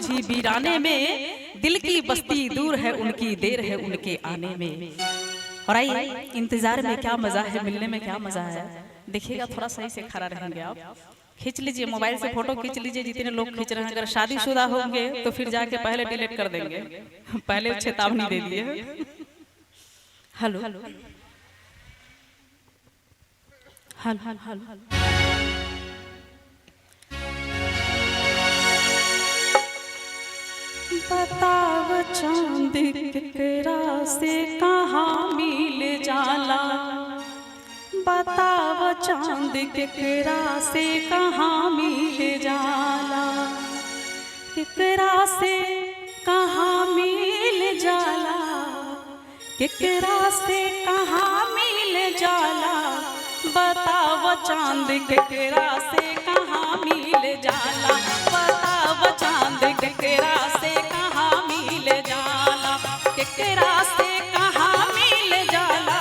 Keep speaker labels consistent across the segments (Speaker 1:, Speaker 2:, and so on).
Speaker 1: बूझी वीराने में, दिल की बस्ती दूर है उनकी, देर है उनके आने में। और आइए, इंतजार में क्या मजा है, मिलने में क्या मजा है, देखिएगा थोड़ा सही से खड़ा रहेंगे आप। खींच लीजिए, मोबाइल से फोटो खींच लीजिए, जितने लोग खींच रहे हैं। अगर शादीशुदा होंगे तो फिर जाके पहले डिलीट कर देंगे, पहले चेतावनी दे दिए। हेलो हेलो हेलो, बताव चांद केकरा से कहाँ मिल जाला, बताव चांद केकरा से कहाँ मिल जाला, केकरा से कहाँ मिल जाला, केकरा से कहाँ मिल जाला, बताव चांद केकरा से कहाँ मिल जाला, बताव चांद केकरा से कहाँ मिल जाला, केकरा से कहाँ मिल जाला,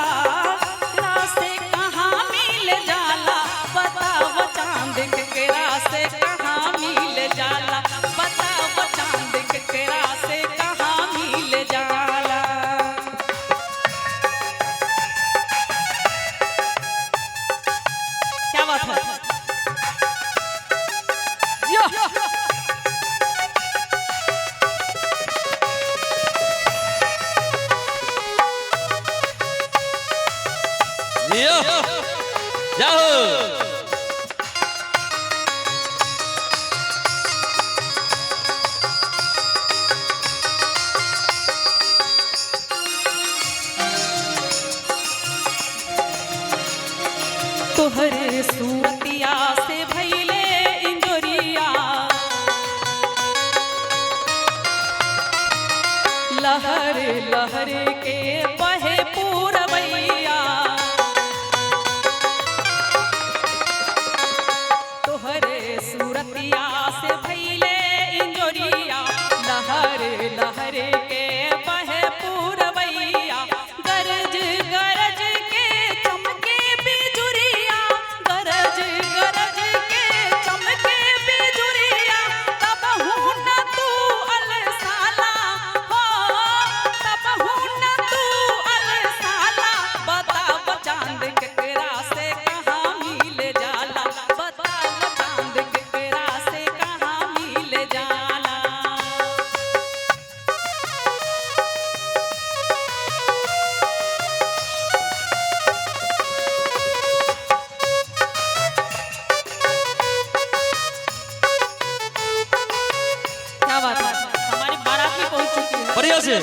Speaker 1: केकरा से कहाँ मिल जाला, बताव चांद केकरा से कहाँ मिल जाला, बताव चांद केकरा से कहाँ मिल जाला। क्या बात है,
Speaker 2: जाओ
Speaker 1: तोहरे सूरतिया से भइले इंजोरिया, लहर लहर के बहे पूरबैया, तोहरे सूरतिया से भइले इंजोरिया, लहर लहर के बहे पूरबैया, गरज गरज के चमके बिजुरिया, गरज गरज के चमके बिजुरिया, तब न तू अलसाला हो, तब न तू अलसाला, बताव चांद केकरा से कहाँ मिल जाला, बताव चांद केकरा से कहाँ मिल जाला। क्या बात है, हमारी बारात भी पहुंच चुकी है।
Speaker 2: बढ़िया से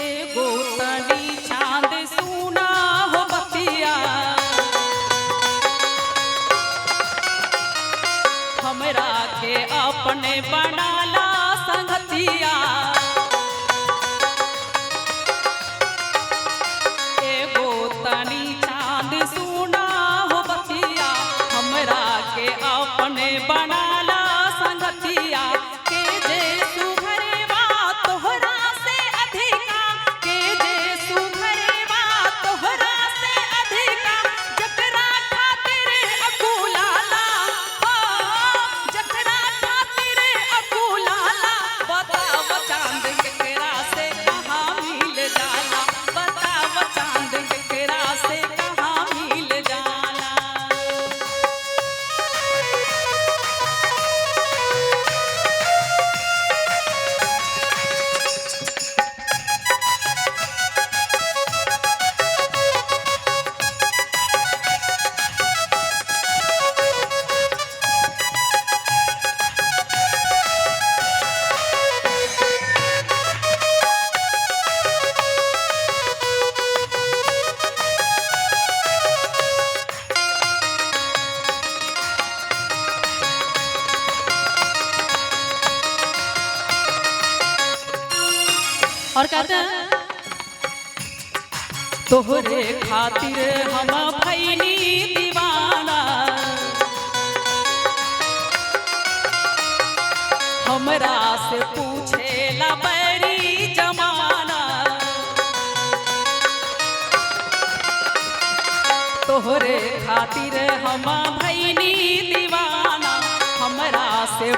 Speaker 1: एगो तनी चांद सुना हो बतिया, हमरा के अपने बनाला संगतिया, एगो तनी चांद सुना हो बतिया, हमरा के अपने बनाला संगतिया, के जे सुघरेवा तोहरा से अधिका, के जे सुघरेवा तोहरा से अधिका, जकरा खातिर अकुलाला हो, जकरा खातिर अकुलाला, बताव और कहते हैं तोहरे खातिर हम भैनी दीवाना, हमरा से पूछे ला बैरी जमाना, तोहरे खातिर हम भैनी दीवाना, हमरा से